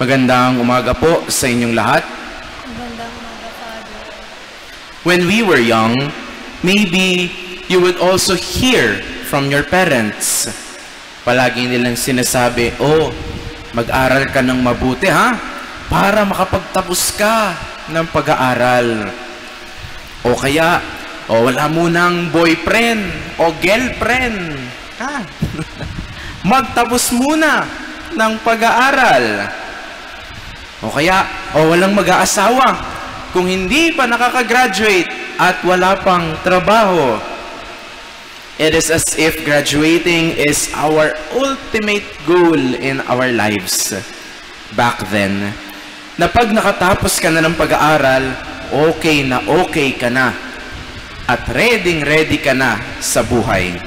Magandang umaga po sa inyong lahat. Magandang umaga, Father. When we were young, maybe you would also hear from your parents. Palagi nilang sinasabi, "Oh, mag-aral ka ng mabuti ha, para makapagtapos ka ng pag-aaral." O kaya, wala munang boyfriend o girlfriend. Ha? Magtapos muna ng pag-aaral. O kaya, walang mag-aasawa kung hindi pa nakakagraduate at wala pang trabaho. It is as if graduating is our ultimate goal in our lives. Back then, na pag nakatapos ka na ng pag-aaral, okay ka na. At ready ka na sa buhay.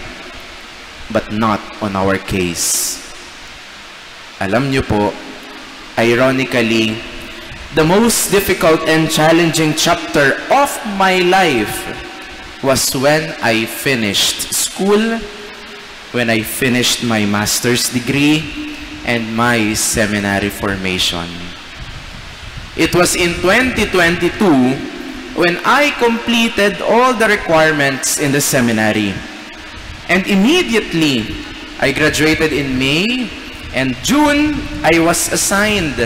But not on our case. Alam niyo po, ironically, the most difficult and challenging chapter of my life was when I finished school, when I finished my master's degree and my seminary formation. It was in 2022 when I completed all the requirements in the seminary. And immediately, I graduated in May, and June, I was assigned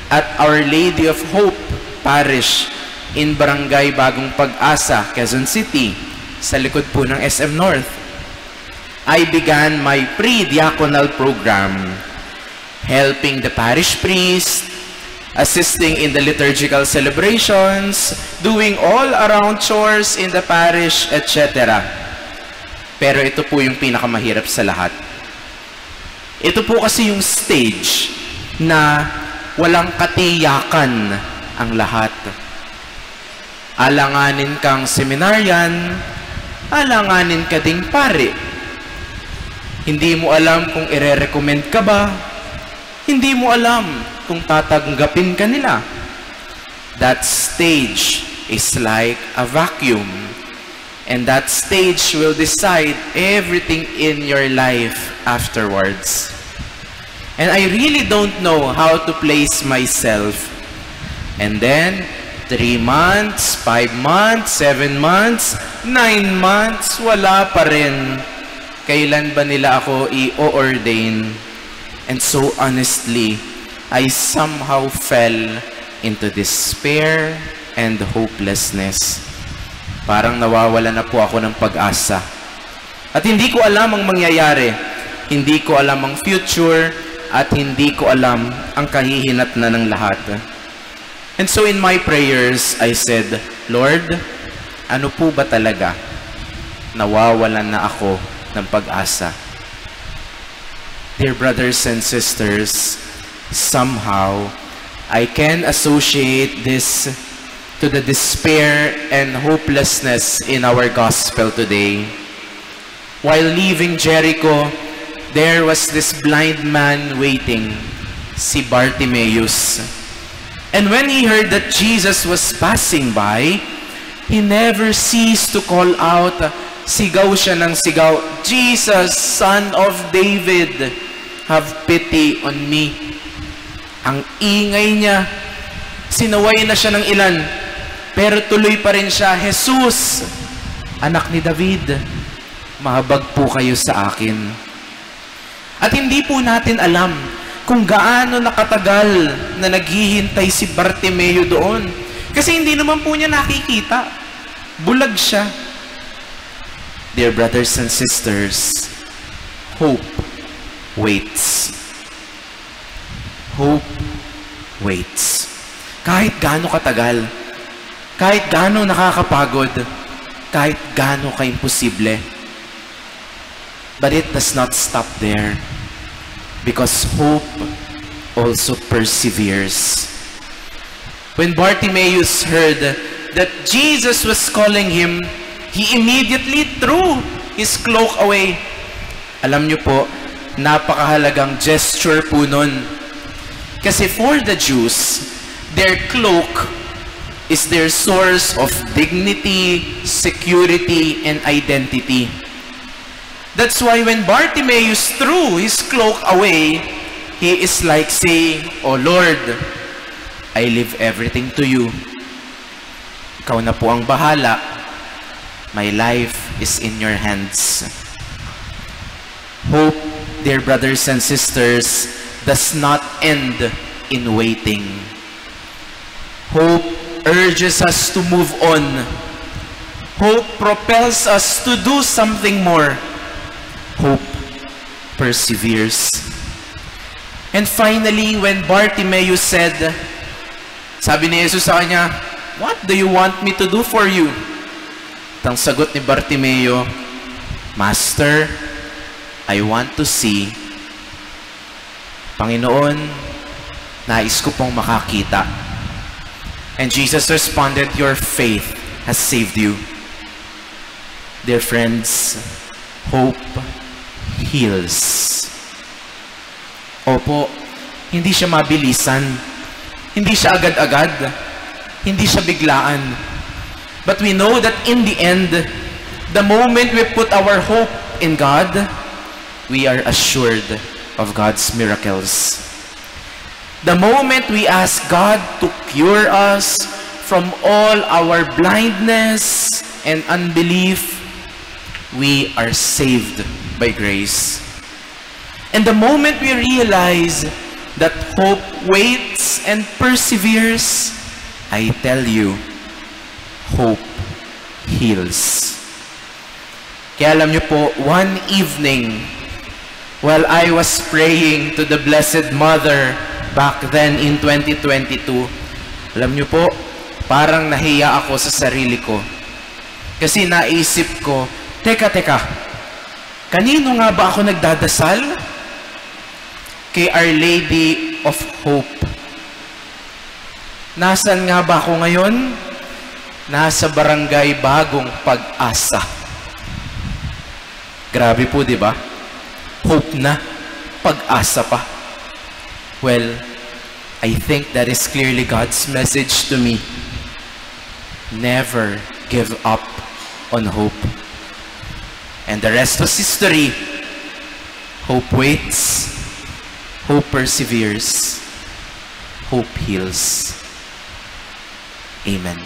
at Our Lady of Hope Parish in Barangay Bagong Pag-asa, Quezon City, sa likod po ng SM North. I began my pre-diaconal program, helping the parish priest, assisting in the liturgical celebrations, doing all-around chores in the parish, etc. Pero ito po yung pinakamahirap sa lahat. Ito po kasi yung stage na walang katiyakan ang lahat. Alanganin kang seminaryan, alanganin ka ding pare. Hindi mo alam kung ire-recommend ka ba, hindi mo alam kung tatanggapin ka nila. That stage is like a vacuum. And that stage will decide everything in your life afterwards. And I really don't know how to place myself. And then, 3 months, 5 months, 7 months, 9 months, wala pa rin. Kailan ba nila ako i-ordain? And so honestly, I somehow fell into despair and hopelessness. Parang nawawala na po ako ng pag-asa. At hindi ko alam ang mangyayari. Hindi ko alam ang future. At hindi ko alam ang kahihinat na ng lahat. And so in my prayers, I said, Lord, ano po ba talaga? Nawawalan na ako ng pag-asa. Dear brothers and sisters, somehow, I can associate this to the despair and hopelessness in our gospel today. While leaving Jericho, there was this blind man waiting, si Bartimaeus. And when he heard that Jesus was passing by, he never ceased to call out, sigaw siya ng sigaw, Jesus, Son of David, have pity on me. Ang ingay niya, sinaway na siya ng ilan, pero tuloy pa rin siya, Jesus, anak ni David, mahabag po kayo sa akin. At hindi po natin alam kung gaano nakatagal na naghihintay si Bartimeo doon. Kasi hindi naman po niya nakikita. Bulag siya. Dear brothers and sisters, hope waits. Hope waits. Kahit gaano katagal, kahit gaano nakakapagod, kahit gaano ka-imposible. But it does not stop there, because hope also perseveres. When Bartimaeus heard that Jesus was calling him, he immediately threw his cloak away. Alam niyo po, napakahalagang gesture po nun. Kasi for the Jews, their cloak is their source of dignity, security, and identity. That's why when Bartimaeus threw his cloak away, he is like saying, "Oh Lord, I leave everything to you. Ikaw na po ang bahala. My life is in your hands." Hope, dear brothers and sisters, does not end in waiting. Hope urges us to move on. Hope propels us to do something more. Hope perseveres. And finally, when Bartimaeus said, sabi ni Jesus sa kanya, "What do you want me to do for you?" Ang sagot ni Bartimeo, "Master, I want to see." Panginoon, nais ko pong makakita. And Jesus responded, "Your faith has saved you." Dear friends, hope heals. Opo, hindi siya mabilisan. Hindi siya agad-agad. Hindi siya biglaan. But we know that in the end, the moment we put our hope in God, we are assured of God's miracles. The moment we ask God to cure us from all our blindness and unbelief, we are saved by grace. And the moment we realize that hope waits and perseveres, I tell you, hope heals. Kaya alam niyo po, one evening, while I was praying to the Blessed Mother back then in 2022, alam niyo po, parang nahiya ako sa sarili ko. Kasi naisip ko, teka, kanino nga ba ako nagdadasal? Kay Our Lady of Hope. Nasaan nga ba ako ngayon? Nasa Barangay Bagong Pag-asa. Grabe po, di ba? Hope na, pag-asa pa. Well, I think that is clearly God's message to me. Never give up on hope. And the rest was history. Hope waits. Hope perseveres. Hope heals. Amen.